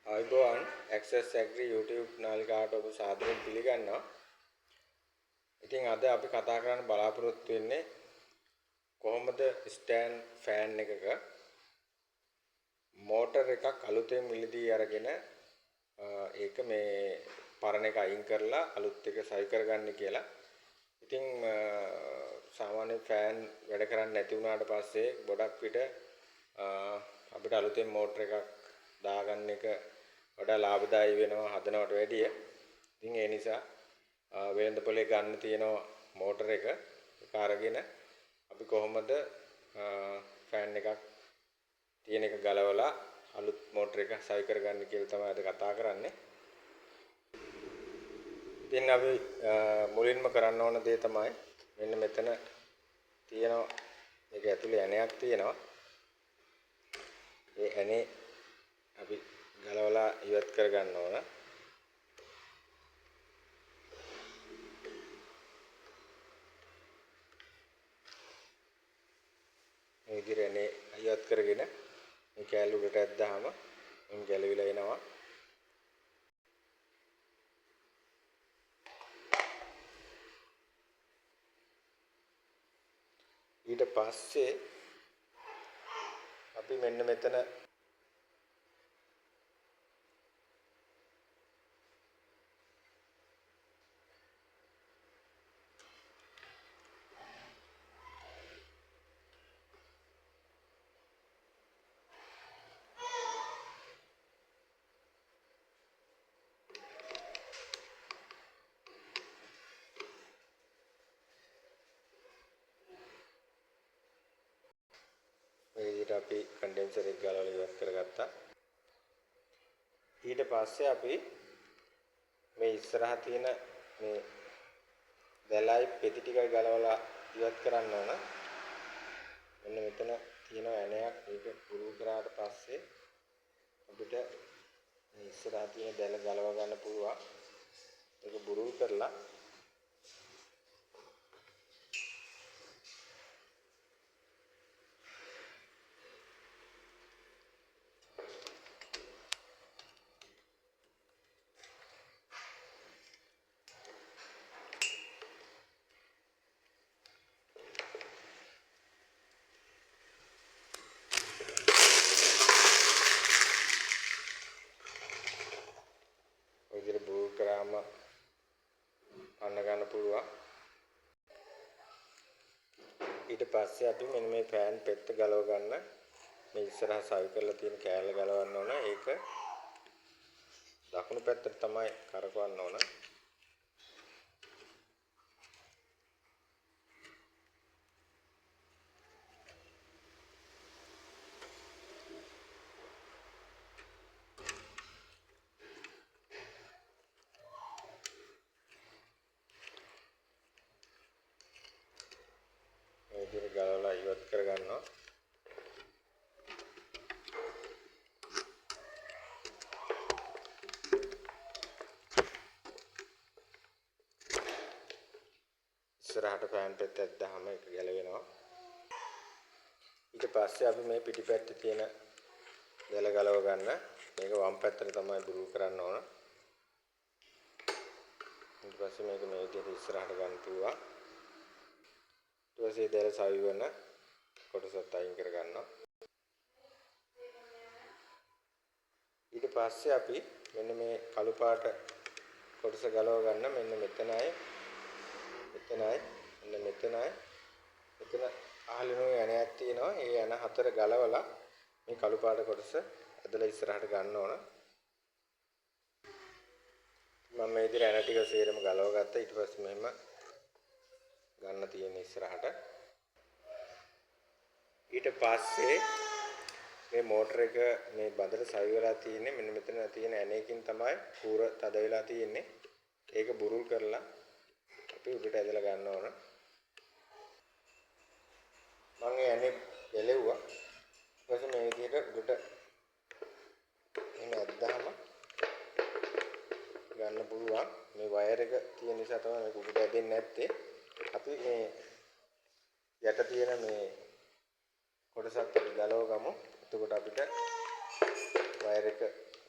ආයුබෝවන් Access Agri YouTube නාලිකාවට ඔබ සාදරයෙන් පිළිගන්නවා. ඉතින් අද අපි කතා කරන්න බලාපොරොත්තු වෙන්නේ කොහොමද ස්ටෑන්ඩ් ෆෑන් එකක මෝටර් එකක් අලුතෙන් මිලදී අරගෙන ඒක මේ පරණ එක අයින් කරලා අලුත් එක සවි කරගන්න කියලා. ඉතින් සාමාන්‍ය ෆෑන් වැඩ කරන්නේ නැති වුණාට පස්සේ ගොඩක් විට අපිට අලුතෙන් මෝටර් එකක් දාගන්න එක වඩා ලාභදායී වෙනවා හදනවට වැඩිය. ඉතින් ඒ නිසා වෙළඳපොලේ ගන්න තියෙන මෝටර් එක අරගෙන අපි කොහොමද ෆෑන් එකක් තියෙන එක ගලවලා අලුත් මෝටර් එක සවි කරගන්න කියලා තමයි අද කතා කරන්නේ. ඉතින් අපි මුලින්ම කරන්න ඕන දේ තමයි මෙන්න මෙතන තියෙනවා මේක ඇතුලේ ඇණයක් තියෙනවා. ඒ ඇණේ අපි ගලවලා ඉවත් කර ගන්න ඕන. මේ විදිහට ඇණේ ඉවත් කරගෙන මේ කෑල්ල උඩට ඇද්දාම මෙන් ගැලවිලා එනවා. ඊට පස්සේ අපි මෙන්න මෙතන මේ විදිහට අපි කන්ඩෙන්සර් එක ගලවලා ඉවත් කරගත්තා. ඊට පස්සේ අපි මේ ඉස්සරහා තියෙන මේ දැලයි පෙති ටිකයි ගලවලා ඉවත් කරන්න ඕන. මෙන්න මෙතන තියෙන ඇණයක් මේක පුරුදු කරාට පස්සේ අපිට මේ ඉස්සරහා තියෙන දැල ගලව ගන්න පුළුවන්. ඒක බුරුල් කරලා කරාම අන්න ගන්න පුළුවන්. ඊට පස්සේ අපි මෙන්න මේ ෆෑන් පෙත්ත ගලව ගන්න මේ ඉස්සරහා සවි කරලා තියෙන කෑල්ල ගලවන්න ඕන. ඒක දකුණු පැත්තට තමයි කරකවන්න ඕන. විදිහට ගලවලා ඉවත් කරගන්නවා. ඉස්සරහට ෆෑන් පෙත්ත ඇද්දාම ඒක ගැලවෙනවා. ඊට පස්සේ අපි මේ පිටිපැත්තේ තියෙන දැල ගලව ගන්න. මේක වම් පැත්තට තමයි බුරුල් කරන්න ඕන. ඊට පස්සේ මේක මේ විදිහට ඉස්සරහට ගන්න පුළුවන්. ඊට පස්සේ දැල සවි වෙන කොටසත් අයින් කර ගන්නවා. ඊට පස්සේ අපි මෙන්න මේ කළු පාට කොටස ගලව ගන්න. මෙන්න මෙතනයි මෙතන අහලිනුයි ඇණයක් තියෙනවා. ඒ ඇණ හතර ගලවලා මේ කළු පාට කොටස ඇදලා ඉස්සරහට ගන්න ඕන. මම මේ විදිහට ඇණ ටික සේරම ගලව ගත්තා. ඊට පස්සේ මෙහෙම ගන්න තියෙන ඉස්සරහට. ඊට පස්සේ මේ මෝටර එක මේ බඳට සවි වෙලා තියෙන්නේ මෙන්න මෙතන තියෙන ඇණයකින් තමයි කූර තද වෙලා තියෙන්නේ. ඒක බුරුල් කරලා අපි උඩට ඇදලා ගන්න ඕන. මම ඒ ඇණේ එලෙව්වා. ඊට පස්සේ මේ විදිහට උඩට එන්න ඇද්දාම ගන්න පුළුවන්. මේ වයර් එක තියෙන නිසා තමයි මේක උඩට ඇදෙන්නේ නැත්තේ. අපි මේ යට තියෙන මේ කොටසත් අපි ගලව ගමු. එතකොට අපිට වයර් එක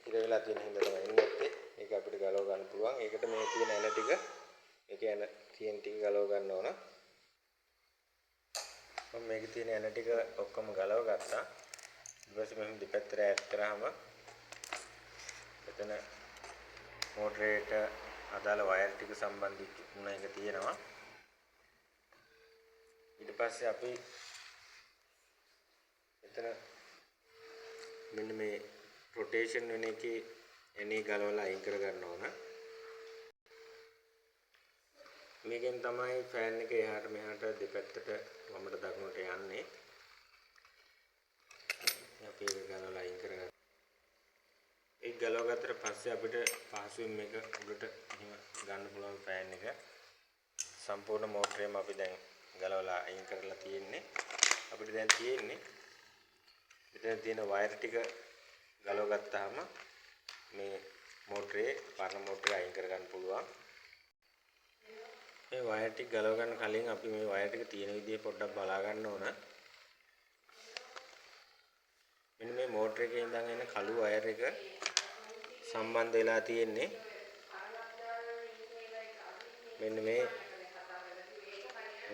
ඉර වෙලා තියෙන හින්දා තමයි එන්නේ නැත්තේ. ඒක අපිට ගලව ගන්න පුළුවන්. ඒකට මේ තියෙන ඇන ටික මේකේ ඇන තියෙන ටික ගලව ගන්න ඕන. මම මේකේ තියෙන ඇන ටික ඔක්කොම ගලව ගත්තා. ඊට පස්සේ මම දෙපැත්තට ඈඩ් කරාම එතන මෝටරේට අදාළ වයර් ටික සම්බන්ධ වුණ එක තියෙනවා. ඊට පස්සේ අපි එතන මෙන්න මේ රොටේෂන් වෙන එකේ එනේ ගලවලා අයින් කර ගන්න ඕන. මේකෙන් තමයි ෆෑන් එක එහාට මෙහාට දෙපැත්තට වමට දකුණට යන්නේ. අපි ඒක ගලවලා අයින් කරගන්න. ඒක ගලව ගත්තට පස්සේ අපිට පහසුවෙන් මේක උඩට එහෙම ගන්න පුළුවන් ෆෑන් එක. සම්පූර්ණ මෝටරේම අපි දැන් ගලවලා අයින් කරලා තියෙන්නේ. අපිට දැන් තියෙන්නේ මෙතන තියෙන වයර් ටික ගලව ගත්තාම මේ මෝටරේ පරණ මෝටරේ අයින් කර ගන්න පුළුවන්. මේ වයර් ටික ගලව ගන්න කලින් අපි මේ වයර් ටික තියෙන විදිහ පොඩ්ඩක් බලා ගන්න ඕන. මෙන්න මේ මෝටර එකේ ඉඳන් එන කළු වයර් එක සම්බන්ධ වෙලා තියෙන්නේ මෙන්න මේ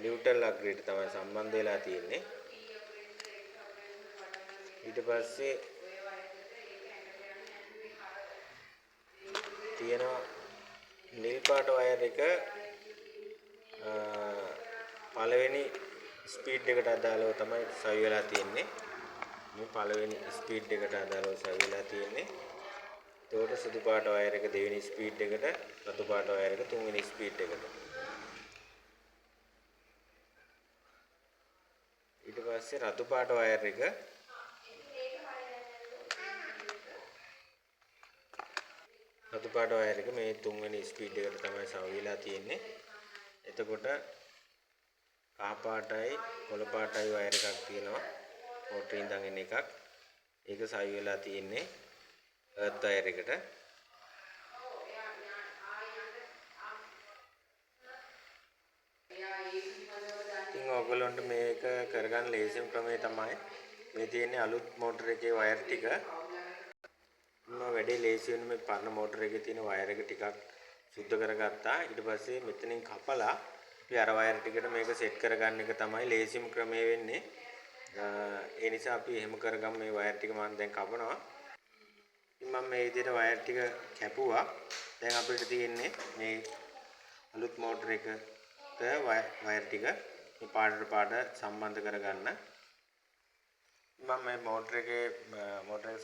නිව්ට්‍රල් අග්‍රේට තමයි සම්බන්ධ වෙලා තියෙන්නේ. ඊට පස්සේ තියෙනවා නිල් පාට වයර් එක පළවෙනි ස්පීඩ් එකට අදාළව තමයි සවි වෙලා තියෙන්නේ. මේ පළවෙනි ස්පීඩ් එකට අදාළව සවි වෙලා තියෙන්නේ. එතකොට සුදු පාට වයර් එක දෙවෙනි ස්පීඩ් එකට, රතු පාට වයර් එක තුන්වෙනි ස්පීඩ් එකට. ඊට පස්සේ රතු පාට වයර් එක මේ තුන්වෙනි ස්පීඩ් එකට තමයි සවි වෙලා තියෙන්නේ. එතකොට කහ පාටයි කොළ පාටයි වයර් එකක් තියෙනවා. මෝටරේ ඉඳන් එන එකක්. ඒක සවි වෙලා තියෙන්නේ අර්ත් වයර් එකට. ඉතින් ඔයගොල්ලන්ට මේක කරගන්න ලේසිම ක්‍රමය තමයි මේ තියෙන්නේ අලුත් මෝටර එකේ වයර් ටික. වැඩේ ලේසි වෙන මේ පරණ මෝටර එකේ තියෙන වයර් එක ටිකක් සුද්ධ කරගත්තා. ඊට පස්සේ මෙතනින් කපලා අපි අර වයර් ටිකට මේක සෙට් කරගන්න එක තමයි ලේසිම ක්‍රමය වෙන්නේ. ඒ නිසා අපි එහෙම කරගමු. මේ වයර් ටික මම දැන් කපනවා. ඉතින් මම මේ විදිහට වයර් ටික කැපුවා. දැන් අපිට තියෙන්නේ මේ අලුත් මෝටර එකට වයර් ටික මේ පාටට පාට සම්බන්ධ කරගන්න. මම මේ මෝටර එක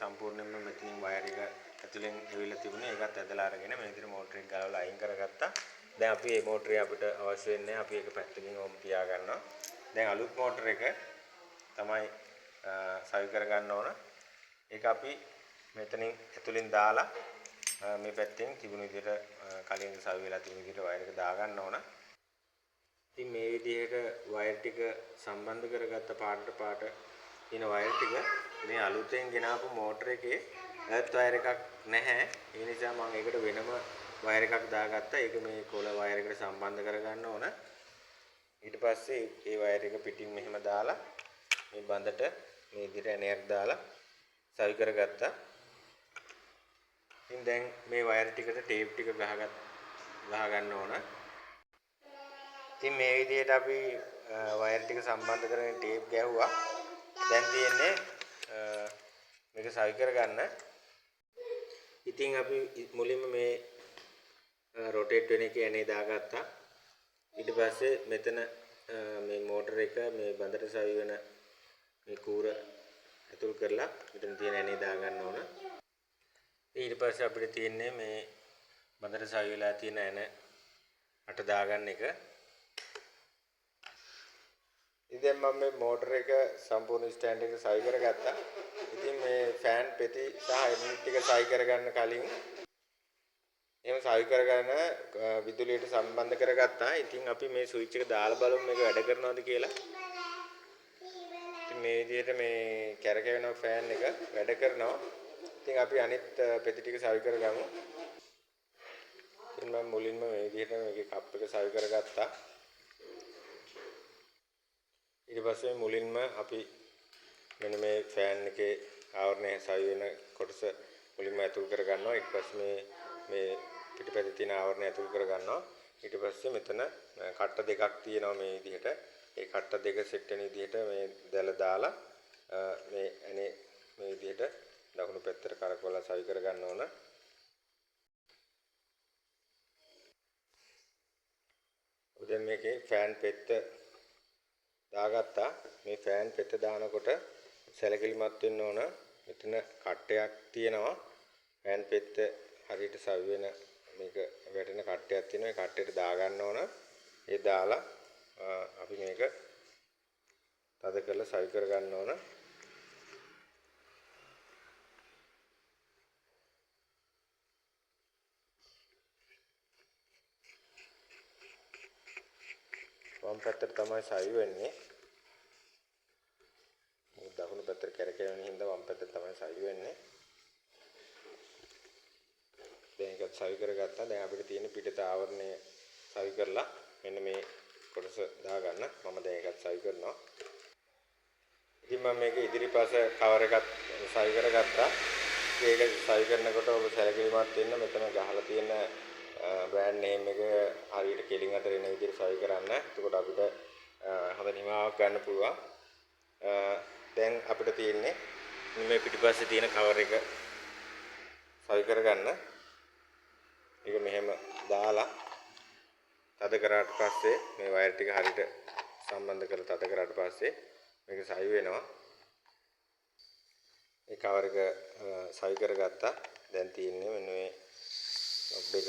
සම්පූර්ණයෙන්ම මෙතනින් වයර් එක ඇතුලෙන් ඇවිල්ලා තිබුණේ. ඒකත් ඇදලා අරගෙන මේ විදිහට මෝටර එක ගලවලා අයින් කරගත්තා. දැන් අපි මේ මෝටරේ අපිට අවශ්‍ය වෙන්නේ අපි ඒක පැත්තකින් ඕම් තියා ගන්නවා. දැන් අලුත් මෝටර එක තමයි සවි කරගන්න ඕන. ඒක අපි මෙතනින් ඇතුලෙන් දාලා මේ පැත්තෙන් තිබුණු විදිහට කලින් සවි වෙලා තිබුණු විදිහට වයර් එක දාගන්න ඕන. ඉතින් මේ විදිහට වයර් ටික සම්බන්ධ කරගත්ත පාටට පාට තියෙන වයර් ටික මේ අලුතෙන් ගෙනාපු මෝටර එකේ අර්ත් වයර් එකක් නැහැ. ඒ නිසා මම ඒකට වෙනම වයර් එකක් දාගත්තා. ඒක මේ කොළ වයර් එකට සම්බන්ධ කරගන්න ඕන. ඊට පස්සේ ඒ වයර් එක පිටින් මෙහෙම දාලා මේ බඳට මේ විදිහට ඇණයක් දාලා සවි කරගත්තා. ඉතින් දැන් මේ වයර් ටිකට ටේප් ටික ගහ ගන්න ඕන. ඉතින් මේ විදිහට අපි වයර් ටික සම්බන්ධ කරගෙන ටේප් ගැහුවා. දැන් තියෙන්නේ මේක සවි කරගන්න. ඉතින් අපි මුලින්ම මේ රොටේට් වෙන එකේ ඇනේ දාගත්තා. ඊට පස්සේ මෙතන මේ මෝටර එක මේ බඳට සවි වෙන මේ කූර ඇතුල් කරලා මෙතන තියෙන ඇනේ දාගන්න ඕන. ඊට පස්සේ අපිට තියෙන්නේ මේ බඳට සවි වෙලා තියෙන ඇන අට දාගන්න එක. ඉතින් මම මේ මෝටර එක සම්පූර්ණ ස්ටෑන්ඩ් එක සවි කරගත්තා. ඉතින් මේ ෆෑන් පෙති සහ යුනිට් ටික සවි කරගන්න කලින් එහෙම සවි කරගෙන විදුලියට සම්බන්ධ කරගත්තා. ඉතින් අපි මේ ස්විච් එක දාලා බලමු මේක වැඩ කරනවද කියලා. ඉතින් මේ විදිහට මේ කැරකෙන ෆෑන් එක වැඩ කරනවා. ඉතින් අපි අනිත් පෙති ටික සවි කරගමු. ඉතින් මම මුලින්ම මේ විදිහට මේකේ කප් එක සවි කරගත්තා. ඊට පස්සේ මුලින්ම අපි මෙන්න මේ ෆෑන් එකේ ආවරණය සවි වෙන කොටස මුලින්ම ඇතුල් කර ගන්නවා. ඊට පස්සේ මේ පිටිපැත්තේ තියෙන ආවරණය ඇතුල් කර ගන්නවා. ඊට පස්සේ මෙතන කට්ට දෙකක් තියෙනවා මේ විදිහට. ඒ කට්ට දෙක සෙට් වෙන විදිහට මේ දැල දාලා මේ ඇනේ මේ විදිහට දකුණු පැත්තට කරකවලා සවි කර ගන්න ඕන. දැන් මේකේ ෆෑන් පෙත්ත දාගත්තා. මේ ෆෑන් පෙත්ත දානකොට සැලකිලිමත් වෙන්න ඕන. මෙතන කට්ටයක් තියෙනවා. ෆෑන් පෙත්ත හරියට සවි වෙන මේක වැටෙන කට්ටයක් තියෙනවා. ඒ කට්ටයට දා ගන්න ඕන. ඒ දාලා අපි මේක තද කරලා සවි කර ගන්න ඕන. වම් පැත්තට තමයි සවි වෙන්නේ. දකුණු පැත්තට කැරකෙන හින්දා වම් පැත්තට තමයි සවි වෙන්නේ. දැන් ඒක සවි කරගත්තා. දැන් අපිට තියෙන පිටත ආවරණය සවි කරලා මෙන්න මේ කොටස දාගන්න. මම දැන් ඒකත් සවි කරනවා. ඉතින් මම මේක ඉදිරිපස කවර් එකත් සවි කරගත්තා. ඒක සවි කරනකොට ඔබ සැලකිලිමත් වෙන්න මෙතන ගහලා තියෙන බ්‍රෑන්ඩ් නේම් එක හරියට කෙලින් අතර එන විදිහට සවි කරන්න. එතකොට අපිට හොඳ නිමාවක් ගන්න පුළුවන්. දැන් අපිට තියෙන්නේ මේ පිටිපස්සේ තියෙන කවර් එක සවි කරගන්න. ඒක මෙහෙම දාලා තද කරාට පස්සේ මේ වයර් ටික හරියට සම්බන්ධ කරලා තද කරාට පස්සේ මේක සවි වෙනවා. ඒ කවර් එක සවි කරගත්තා. දැන් තියෙන්නේ මෙන්න මේ නොබ් එක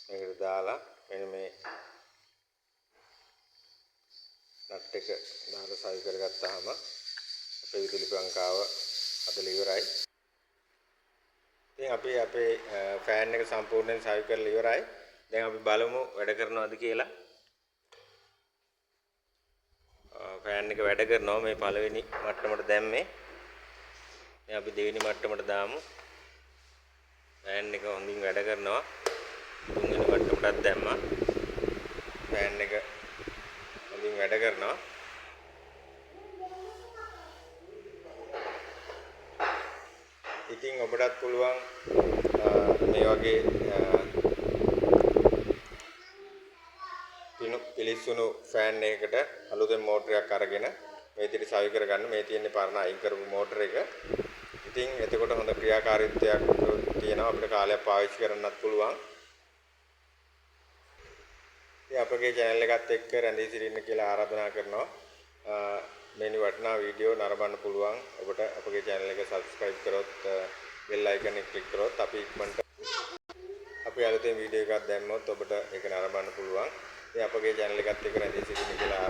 මේකට දාලා මෙන්න මේ නට් එක දාලා සවි කරගත්තාම අපේ විදුලි පංකාව හදලා ඉවරයි. ඉතින් අපි අපේ ෆෑන් එක සම්පූර්ණයෙන් සවි කරලා ඉවරයි. දැන් අපි බලමු වැඩ කරනවද කියලා. ෆෑන් එක වැඩ කරනවා. මේ පළවෙනි මට්ටමට දැම්මේ. දැන් අපි දෙවෙනි මට්ටමට දාමු. ෆෑන් එක හොඳින් වැඩ කරනවා. තුන්වෙනි මට්ටමටත් දැම්මා. ෆෑන් එක හොඳින් වැඩ කරනවා. ඉතින් ඔබටත් පුළුවන් මේ වගේ පිලිස්සුණු ෆෑන් එකකට අලුතෙන් මෝටරයක් අරගෙන මේ විදිහට සවි කරගන්න. මේ තියෙන්නේ පරණ අයින් කරපු මෝටර එක. ඉතින් එතකොට හොඳ ක්‍රියාකාරීත්වයක් තියෙනවා. අපිට කාලයක් පාවිච්චි කරන්නත් පුළුවන්. ඉතින් අපගේ channel එකත් එක්ක රැඳී සිටින්න කියලා ආරාධනා කරනවා. මෙනි වටිනා වීඩියෝ නරඹන්න පුළුවන්. ඔබට අපගේ channel එක subscribe කරොත් bell icon එක click කරොත් අපි ඉක්මනට අපි අලුතෙන් වීඩියෝ එකක් දැම්මොත් ඔබට ඒක නරඹන්න පුළුවන්. ඉතින් අපගේ channel එකත් එක්ක රැඳී සිටින්න කියලා